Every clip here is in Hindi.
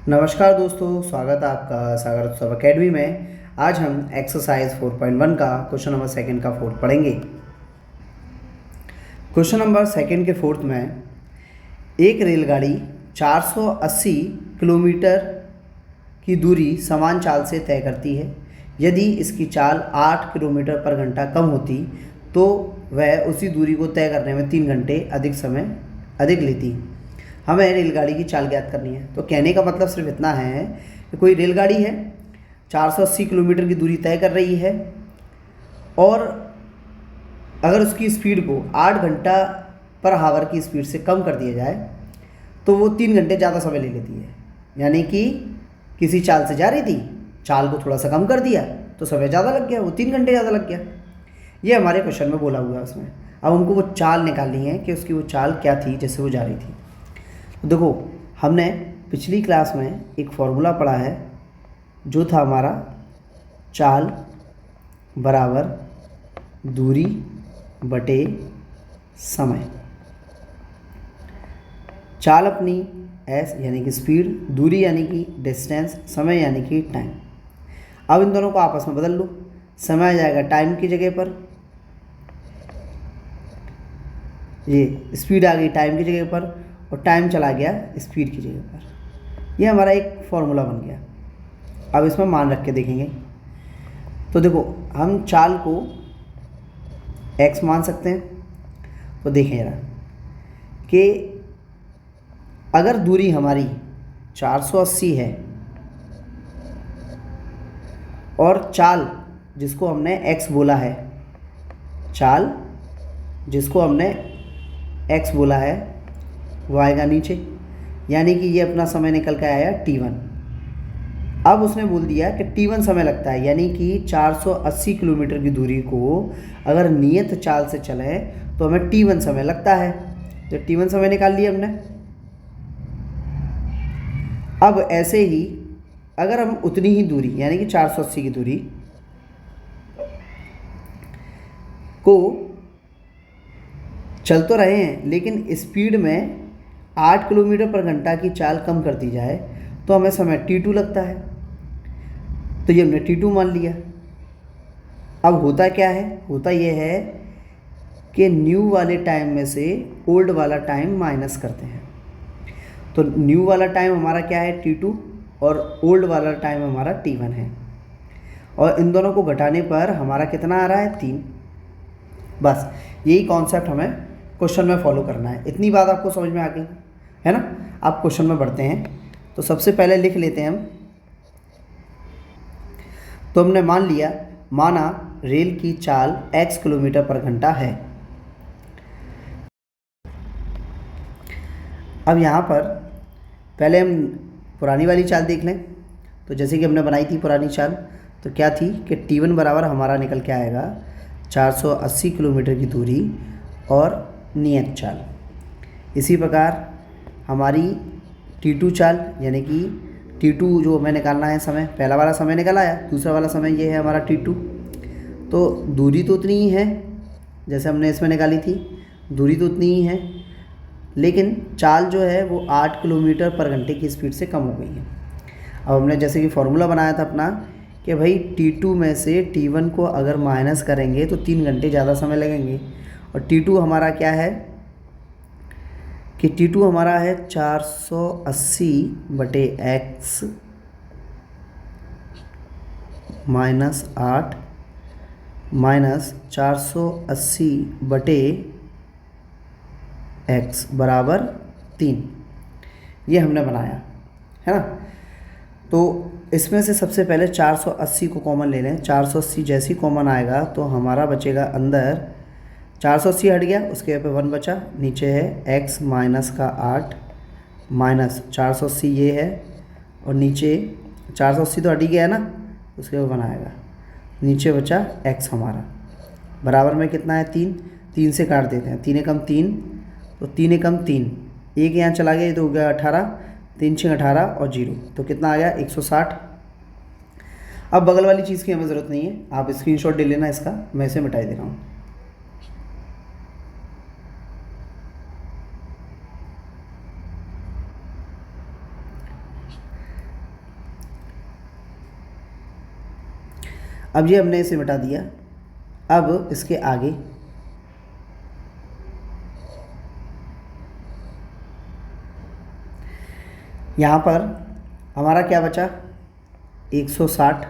नमस्कार दोस्तों, स्वागत है आपका सागर उत्सव अकेडमी में। आज हम एक्सरसाइज 4.1 का क्वेश्चन नंबर सेकंड का फोर्थ पढ़ेंगे। क्वेश्चन नंबर सेकंड के फोर्थ में एक रेलगाड़ी 480 किलोमीटर की दूरी समान चाल से तय करती है। यदि इसकी चाल 8 किलोमीटर पर घंटा कम होती तो वह उसी दूरी को तय करने में 3 घंटे अधिक लेती। हमें रेलगाड़ी की चाल ज्ञात करनी है। तो कहने का मतलब सिर्फ इतना है कि कोई रेलगाड़ी है, 480 किलोमीटर की दूरी तय कर रही है और अगर उसकी स्पीड को 8 घंटा पर हावर की स्पीड से कम कर दिया जाए तो वो 3 घंटे ज़्यादा समय ले लेती है। यानी कि किसी चाल से जा रही थी, चाल को थोड़ा सा कम कर दिया तो समय ज़्यादा लग गया, वो 3 घंटे ज़्यादा लग गया। ये हमारे क्वेश्चन में बोला हुआ है उसमें। अब हमको वो चाल निकालनी है कि उसकी वो चाल क्या थी जिससे वो जा रही थी। देखो, हमने पिछली क्लास में एक फॉर्मूला पढ़ा है जो था हमारा चाल बराबर दूरी बटे समय। चाल अपनी एस यानी कि स्पीड, दूरी यानी कि डिस्टेंस, समय यानी कि टाइम। अब इन दोनों को आपस में बदल लो। समय आ जाएगा टाइम की जगह पर, ये स्पीड आ गई टाइम की जगह पर और टाइम चला गया स्पीड की जगह पर। ये हमारा एक फॉर्मूला बन गया। अब इसमें मान रख के देखेंगे तो देखो, हम चाल को x मान सकते हैं। तो देखें जरा कि अगर दूरी हमारी 480 है और चाल जिसको हमने x बोला है, चाल जिसको हमने x बोला है वो आएगा नीचे, यानी कि ये अपना समय निकल के आया t1। अब उसने बोल दिया कि t1 समय लगता है, यानी कि 480 किलोमीटर की दूरी को अगर नियत चाल से चले तो हमें t1 समय लगता है। तो t1 समय निकाल लिया हमने। अब ऐसे ही अगर हम उतनी ही दूरी यानी कि 480 की दूरी को चल तो रहे हैं लेकिन स्पीड में 8 किलोमीटर पर घंटा की चाल कम कर दी जाए तो हमें समय t2 लगता है। तो ये हमने t2 मान लिया। अब होता क्या है, होता यह है कि न्यू वाले टाइम में से ओल्ड वाला टाइम माइनस करते हैं। तो न्यू वाला टाइम हमारा क्या है, t2, और ओल्ड वाला टाइम हमारा t1 है। और इन दोनों को घटाने पर हमारा कितना आ रहा है, 3। बस यही कॉन्सेप्ट हमें क्वेश्चन में फॉलो करना है। इतनी बात आपको समझ में आ गई है ना। आप क्वेश्चन में बढ़ते हैं तो सबसे पहले लिख लेते हैं हम। तो हमने माना रेल की चाल x किलोमीटर पर घंटा है। अब यहाँ पर पहले हम पुरानी वाली चाल देख लें। तो जैसे कि हमने बनाई थी पुरानी चाल, तो क्या थी कि t1 बराबर हमारा निकल के आएगा 480 किलोमीटर की दूरी और नियत चाल। इसी प्रकार हमारी t2 चाल यानी कि t2 जो हमें निकालना है समय, पहला वाला समय निकल आया, दूसरा वाला समय ये है हमारा t2। तो दूरी तो उतनी ही है जैसे हमने इसमें निकाली थी, दूरी तो उतनी ही है लेकिन चाल जो है वो 8 किलोमीटर पर घंटे की स्पीड से कम हो गई है। अब हमने जैसे कि फॉर्मूला बनाया था अपना कि भाई t2 में से t1 को अगर माइनस करेंगे तो 3 घंटे ज़्यादा समय लगेंगे। और t2 हमारा क्या है कि t2 हमारा है 480 बटे x माइनस 8 माइनस 480 बटे x बराबर 3। ये हमने बनाया है ना। तो इसमें से सबसे पहले 480 को कॉमन ले लें। 480 जैसी कॉमन आएगा तो हमारा बचेगा अंदर 480 हट गया, उसके यहाँ पे 1 बचा, नीचे है x माइनस का 8 माइनस 480 ये है और नीचे 480 तो हट ही गया है ना, उसके ऊपर 1 आएगा, नीचे बचा x हमारा बराबर में कितना है, 3। 3 से काट देते हैं, 3 एकम 3, तो 3 एकम 3, एक यहाँ चला गया, ये तो हो गया 18, 3 6 18 और 0, तो कितना आ गया 160। अब बगल वाली चीज़ की हमें ज़रूरत नहीं है, आप स्क्रीनशॉट ले लेना इसका, मैं इसे मिटाई दे रहा हूँ। अब ये हमने इसे मिटा दिया। अब इसके आगे यहाँ पर हमारा क्या बचा, 160।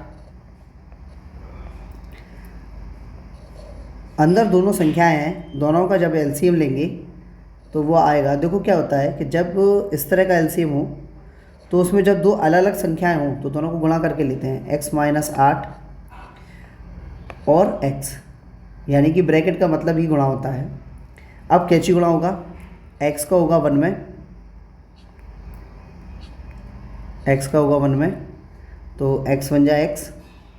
अंदर दोनों संख्याएं हैं, दोनों का जब एलसीएम लेंगे तो वो आएगा। देखो क्या होता है कि जब इस तरह का एलसीएम हो तो उसमें जब दो अलग अलग संख्याएं हों तो दोनों को गुणा करके लेते हैं, x माइनस 8 और x, यानी कि ब्रैकेट का मतलब ही गुणा होता है। अब कैची गुणा होगा, x का होगा 1 में, x का होगा 1 में, तो x बन जाए x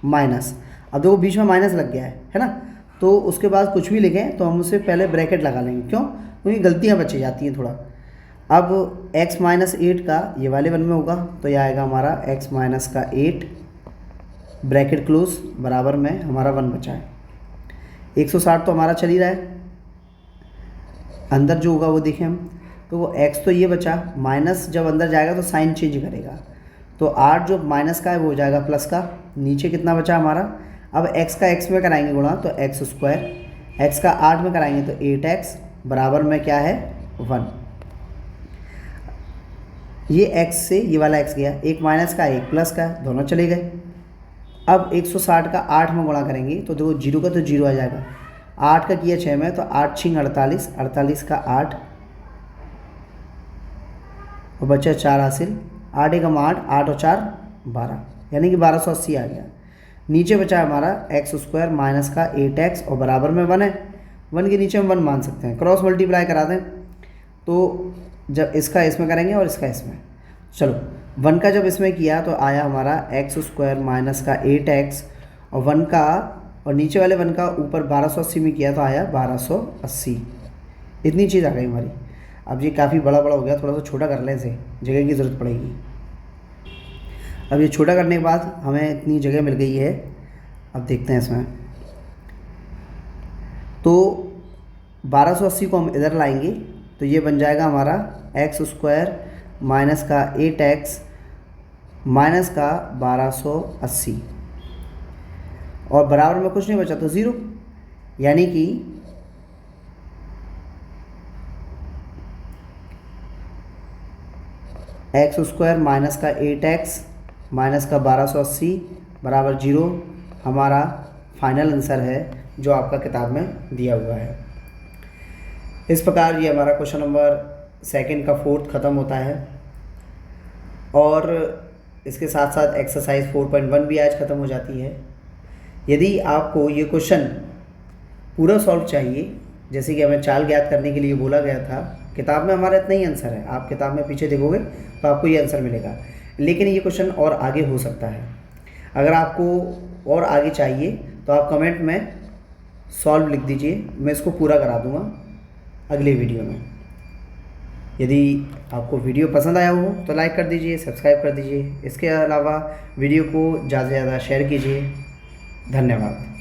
माइनस, अब देखो बीच में माइनस लग गया है ना, तो उसके बाद कुछ भी लिखें तो हम उससे पहले ब्रैकेट लगा लेंगे। क्यों? क्योंकि गलतियाँ बच जाती हैं थोड़ा। अब x माइनस 8 का ये वाले 1 में होगा, तो यह आएगा हमारा x माइनस का 8 ब्रैकेट क्लोज बराबर में हमारा 1 बचा है। 160 तो हमारा चल ही रहा है, अंदर जो होगा वो देखें हम, तो वो x तो ये बचा, माइनस जब अंदर जाएगा तो साइन चेंज करेगा, तो 8 जो माइनस का है वो हो जाएगा प्लस का। नीचे कितना बचा हमारा, अब x का x में कराएंगे गुणा तो x स्क्वायर, x का 8 में कराएंगे तो 8x बराबर में क्या है 1। ये x से ये वाला x गया, एक माइनस का एक प्लस का, दोनों चले गए। अब 160 का 8 में गुणा करेंगे तो देखो 0 का तो 0 आ जाएगा, 8 का किया 6 में तो 8 छिंग 48, 48 का 8 और बचा 4 हासिल, 8 एकम 8, 8 और 4 12, यानी कि 1280 आ गया। नीचे बचा हमारा x स्क्वायर माइनस का 8x और बराबर में 1 है, 1 के नीचे हम 1 मान सकते हैं, क्रॉस मल्टीप्लाई करा दें तो जब इसका इसमें करेंगे और इसका इसमें, चलो 1 का जब इसमें किया तो आया हमारा x स्क्वायर माइनस का 8x और 1 का और नीचे वाले 1 का ऊपर 1280 में किया तो आया 1280। इतनी चीज़ आ गई हमारी। अब ये काफ़ी बड़ा बड़ा हो गया, थोड़ा सा छोटा कर लें, इसे जगह की ज़रूरत पड़ेगी। अब ये छोटा करने के बाद हमें इतनी जगह मिल गई है। अब देखते हैं इसमें, तो 1280 को हम इधर लाएंगे तो ये बन जाएगा हमारा x स्क्वायर माइनस का 8x माइनस का 1280 और बराबर में कुछ नहीं बचा तो 0, यानी कि x स्क्वायर माइनस का 8x माइनस का 1280 बराबर 0 हमारा फाइनल आंसर है जो आपका किताब में दिया हुआ है। इस प्रकार ये हमारा क्वेश्चन नंबर 2 का 4th ख़त्म होता है और इसके साथ साथ एक्सरसाइज 4.1 भी आज ख़त्म हो जाती है। यदि आपको ये क्वेश्चन पूरा सॉल्व चाहिए, जैसे कि हमें चाल ज्ञात करने के लिए बोला गया था, किताब में हमारा इतना ही आंसर है, आप किताब में पीछे देखोगे तो आपको ये आंसर मिलेगा, लेकिन ये क्वेश्चन और आगे हो सकता है। अगर आपको और आगे चाहिए तो आप कमेंट में सॉल्व लिख दीजिए, मैं इसको पूरा करा दूँगा अगले वीडियो में। यदि आपको वीडियो पसंद आया हो तो लाइक कर दीजिए, सब्सक्राइब कर दीजिए। इसके अलावा वीडियो को ज़्यादा से ज़्यादा शेयर कीजिए। धन्यवाद।